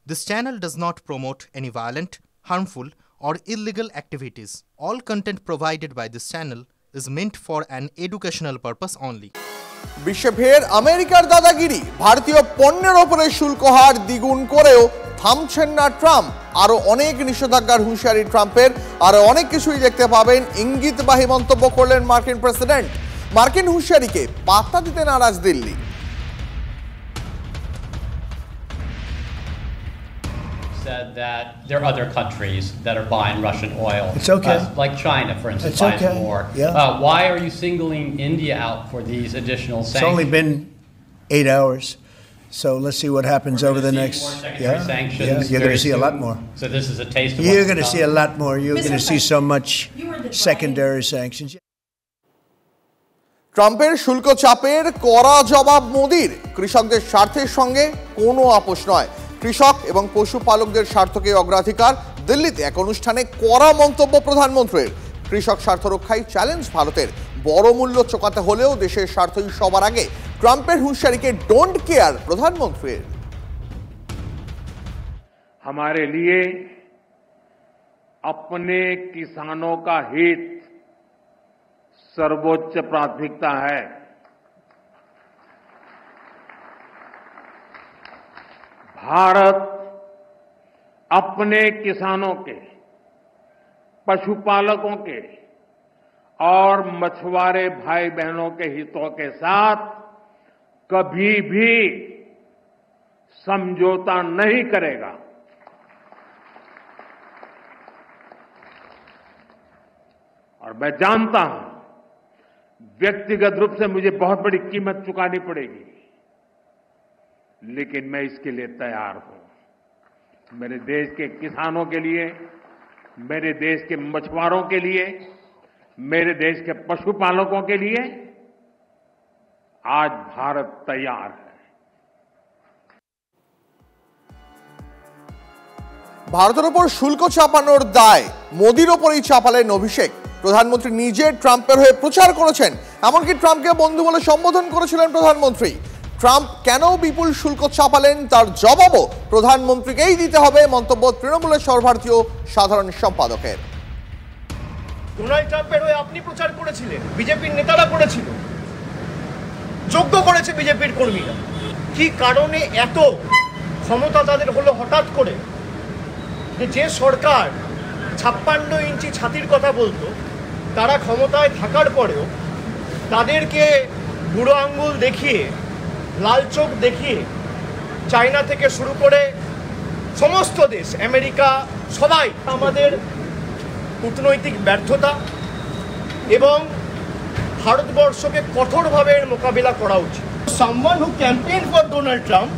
This channel does not promote any violent, harmful, or illegal activities. All content provided by this channel is meant for an educational purpose only. বিশ্বে ফের আমেরিকার দাদাগিরি, ভারতীয় পণ্যের ওপরে শুল্ক হার দ্বিগুণ করেও থামছেন না ট্রাম্প। আরো অনেক নিষেধাজ্ঞার হুঁশিয়ারি ট্রাম্পের, আরো অনেক কিছুই দেখতে পাবেন। ইঙ্গিতবাহী মন্তব্য করলেন মার্কিন প্রেসিডেন্ট। মার্কিন হুঁশিয়ারিকে পাত্তা দিতে নারাজ Delhi. Said that there are other countries that are buying Russian oil. It's okay. Like China, for instance, It's buys okay. more. Yeah. Why are you singling India out for these additional sanctions? It's only been 8 hours, so let's see what happens over the next. Sanctions. You're going to see a lot more. So this is a taste of You're going to see a lot more. You're going to see so much secondary sanctions. ট্রাম্পের শুল্ক চাপের কড়া জবাব মোদির। কৃষকদের স্বার্থের সঙ্গে কোনো আপোষ নয়। কৃষক এবং পশুপালকদের স্বার্থকে অগ্রাধিকার। দিল্লিতে এক অনুষ্ঠানে কড়া মন্তব্য প্রধানমন্ত্রীর। কৃষক স্বার্থ রক্ষায় চ্যালেঞ্জ ভারতের। বড় মূল্য চোকাতে হলেও দেশের স্বার্থই সবার আগে। ট্রাম্পের হুঁশিয়ারিকে ডোন্ট কেয়ার প্রধানমন্ত্রীর। हमारे लिए अपने किसानों का हित सर्वोच्च प्राथमिकता है। भारत अपने किसानों के, पशुपालकों के और मछुआरे भाई बहनों के हितों के साथ कभी भी समझौता नहीं करेगा। और मैं जानता हूं व्यक्तिगत रूप से मुझे बहुत बड़ी कीमत चुकानी पड़ेगी, लेकिन मैं इसके लिए तैयार हूं। मेरे देश के किसानों के लिए, मेरे देश के मछुआरों के लिए, मेरे देश के पशुपालकों के लिए आज भारत तैयार है। ভারতের ওপর শুল্ক চাপানোর দায় মোদির ওপরই চাপালেন অভিষেক। প্রধানমন্ত্রী নিজে ট্রাম্পের হয়ে প্রচার করেছেন, এমনকি ট্রাম্পকে বন্ধু বলে সম্বোধন করেছিলেন প্রধানমন্ত্রী। ট্রাম্প কেন বিপুল শুল্ক চাপালেন তার জবাবও প্রধানমন্ত্রীকেই দিতে হবে, মন্তব্য তৃণমূলের সর্বভারতীয় সাধারণ সম্পাদকের। ডোনাল্ড ট্রাম্পের হয়ে আপনি প্রচার করেছিলেন, বিজেপির নেতারা করেছিল, যোগ্য করেছে বিজেপির কর্মীরা। কি কারণে এত ক্ষমতা তাদের হলো হঠাৎ করে? যে সরকার 56 ইঞ্চি ছাতির কথা বলতো, তারা ক্ষমতায় থাকার পরেও তাদেরকে বুড়ো আঙ্গুল দেখিয়ে, লাল চোখ দেখিয়ে চায়না থেকে শুরু করে সমস্ত দেশ, আমেরিকা, সবাই আমাদের কূটনৈতিক ব্যর্থতা এবং ভারতবর্ষকে কঠোরভাবে এর মোকাবিলা করা উচিত। Someone who campaigned for Donald Trump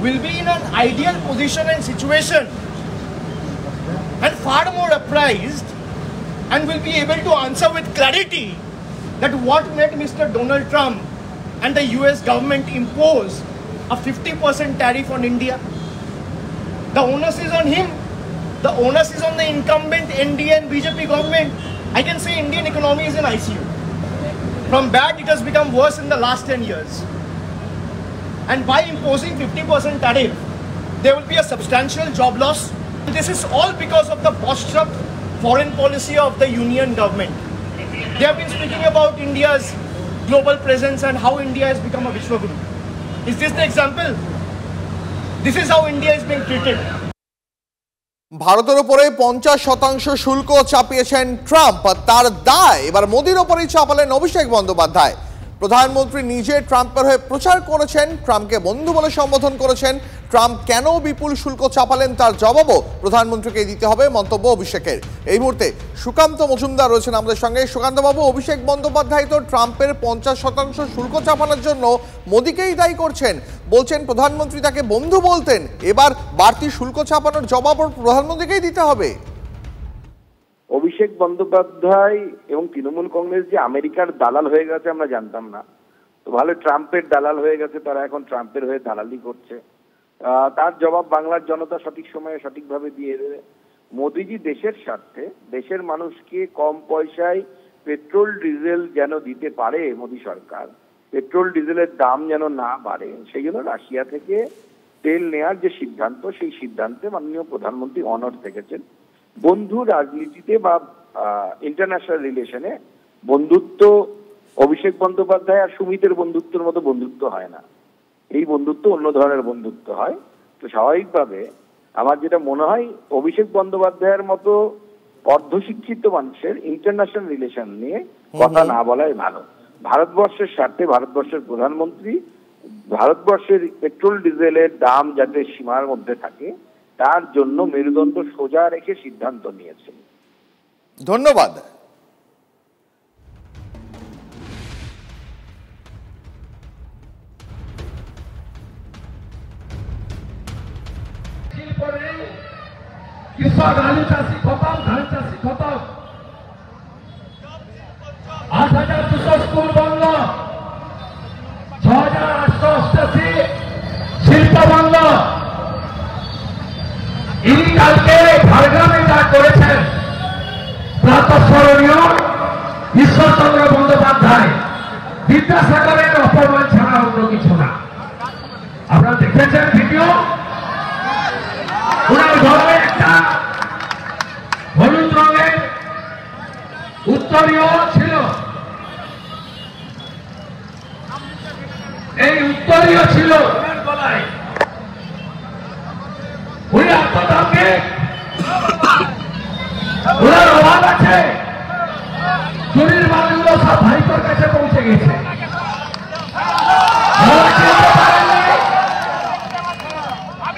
will be in an ideal position and situation and far more apprised and will be able to answer with clarity that what made Mr. Donald Trump and the US government impose a 50% tariff on India. The onus is on him. The onus is on the incumbent NDA and BJP government. I can say Indian economy is in ICU. From bad, it has become worse in the last 10 years. And by imposing 50% tariff, there will be a substantial job loss. This is all because of the bootstrap foreign policy of the union government. They have been speaking about India's global presence and how India has become a Vishwaguru. Is this the example? This is how India is being treated. ভারতের উপরে 50% শুল্ক চাপিয়েছেন Trump, তার দায় এবার মোদির ওপরেই চাপালেন অভিষেক বন্দ্যোপাধ্যায়। প্রধানমন্ত্রী নিজে ট্রাম্পের হয়ে প্রচার করেছেন, ট্রাম্পকে বন্ধু বলে সম্বোধন করেছেন। ট্রাম্প কেন বিপুল শুল্ক চাপালেন তার জবাবও প্রধানমন্ত্রীকে দিতে হবে, মন্তব্য অভিষেকের। এই মুহূর্তে সুকান্ত মজুমদার রয়েছেন আমাদের সঙ্গে। সুকান্তবাবু, অভিষেক বন্দ্যোপাধ্যায় তো ট্রাম্পের 50% শুল্ক চাপানোর জন্য মোদিকেই দায়ী করছেন, বলছেন প্রধানমন্ত্রী তাকে বন্ধু বলতেন, এবার বাড়তি শুল্ক চাপানোর জবাবও প্রধানমন্ত্রীকেই দিতে হবে। অভিষেক বন্দ্যোপাধ্যায় এবং তৃণমূল কংগ্রেস যে আমেরিকার দালাল হয়ে গেছে আমরা জানতাম না, তো ভালো ট্রাম্পের দালাল হয়ে গেছে, তারা এখন ট্রাম্পের হয়ে দালালি করছে। তার জবাব বাংলার জনতা সঠিক সময়ে সঠিকভাবে দিয়ে দেবে। মোদিজি দেশের স্বার্থে, দেশের মানুষকে কম পয়সায় পেট্রোল ডিজেল যেন দিতে পারে মোদি সরকার, পেট্রোল ডিজেলের দাম যেন না বাড়ে, সেই জন্য রাশিয়া থেকে তেল নেওয়ার যে সিদ্ধান্ত, সেই সিদ্ধান্তে মাননীয় প্রধানমন্ত্রী অনড় থেকেছেন। বন্ধু রাজনীতিতে বা ইন্টারন্যাশনাল রিলেশনে বন্ধুত্ব অভিষেক বন্দ্যোপাধ্যায় আর সুমিতের বন্ধুত্বের মতো বন্ধুত্ব হয় না, এই বন্ধুত্ব অন্য ধরনের বন্ধুত্ব হয়। তো স্বাভাবিকভাবে আমার যেটা মনে হয়, অভিষেক বন্দ্যোপাধ্যায়ের মতো অর্ধশিক্ষিত মানুষের ইন্টারন্যাশনাল রিলেশন নিয়ে কথা না বলাই ভালো। ভারতবর্ষের স্বার্থে ভারতবর্ষের প্রধানমন্ত্রী ভারতবর্ষের পেট্রোল ডিজেলের দাম যাতে সীমার মধ্যে থাকে তার জন্য মেরুদণ্ড সোজা রেখে সিদ্ধান্ত নিয়েছেন। ধন্যবাদ। কৃষক আলু চাষি খতম, ধান চাষি খতম, ৮,২০০ স্কুল বন্ধ, ৬,৮৮৮ শিল্প বন্ধ। ইনি কালকে ঝাড়গ্রামে যা করেছেন প্রাতঃস্মরণীয়। ঈশ্বরচন্দ্র বন্দ্যোপাধ্যায় বিদ্যাসাগরের অপমান ছাড়া অন্য কিছু না। আপনারা দেখেছেন ভিডিও, ওনার ঘরে একটা হলুদ রঙের উত্তরীয় ছিল, এই উত্তরীয় ছিল ওনার গলায়। উনি আত্মদানকে ওনার অভাব আছে, চুরির মালগুলো সব ভাইপোর কাছে পৌঁছে গেছে।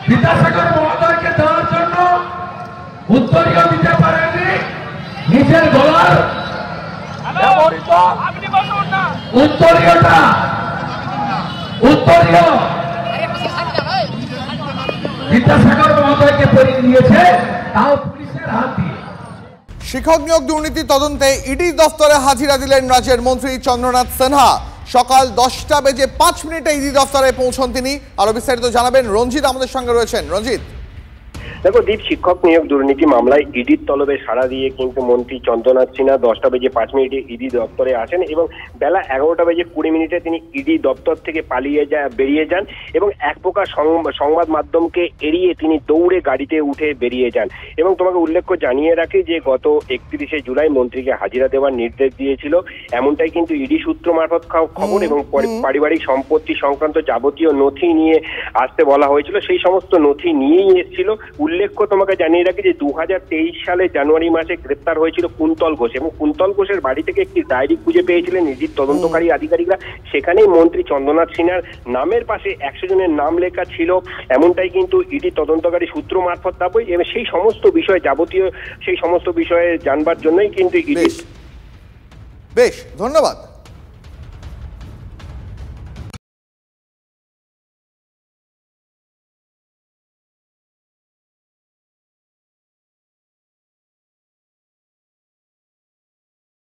বিদ্যাসাগর মহোদয়কে দেওয়ার জন্য উত্তরীয় দিতে পারেননি, নিজের গলার ব্যবহৃত উত্তরীয় বিদ্যাসাগর মহোদয়কে পরিয়ে দিয়েছে, তাও পুলিশের হাত দিয়ে। শিক্ষক নিয়োগ দুর্নীতি তদন্তে ইডি দফতরে হাজিরা দিলেন রাজ্যের মন্ত্রী চন্দ্রনাথ সিনহা। সকাল 10:05 ইডি দফতরে পৌঁছন তিনি। আরো বিস্তারিত জানাবেন রঞ্জিত আমাদের সঙ্গে রয়েছেন। রঞ্জিত, দেখো দীপ, শিক্ষক নিয়োগ দুর্নীতি মামলায় ইডির তলবে সাড়া দিয়ে কিন্তু মন্ত্রী চন্দ্রনাথ সিনহা 10:05 ইডি দপ্তরে আসেন এবং বেলা 11:20 তিনি ইডি দপ্তর থেকে বেরিয়ে যান এবং এক প্রকার সংবাদ মাধ্যমকে এড়িয়ে তিনি দৌড়ে গাড়িতে উঠে বেরিয়ে যান। এবং তোমাকে উল্লেখ্য জানিয়ে রাখি যে গত 31শে জুলাই মন্ত্রীকে হাজিরা দেওয়ার নির্দেশ দিয়েছিল, এমনটাই কিন্তু ইডি সূত্র মারফত খবর। এবং পারিবারিক সম্পত্তি সংক্রান্ত যাবতীয় নথি নিয়ে আসতে বলা হয়েছিল, সেই সমস্ত নথি নিয়েই এসেছিল। উল্লেখ্য তোমাকে জানিয়ে রাখি যে 2023 সালে জানুয়ারি মাসে গ্রেপ্তার হয়েছিল কুন্তল ঘোষ এবং কুন্তল ঘোষের বাড়ি থেকে একটি ডায়েরি খুঁজে পেয়েছিলেন ইডির তদন্তকারী আধিকারিকরা। সেখানেই মন্ত্রী চন্দ্রনাথ সিনহার নামের পাশে 100 জনের নাম লেখা ছিল, এমনটাই কিন্তু ইডি তদন্তকারী সূত্র মারফত দাবি। এবং সেই সমস্ত বিষয়ে যাবতীয় সেই সমস্ত বিষয়ে জানবার জন্যই কিন্তু ইডি। বেশ ধন্যবাদ।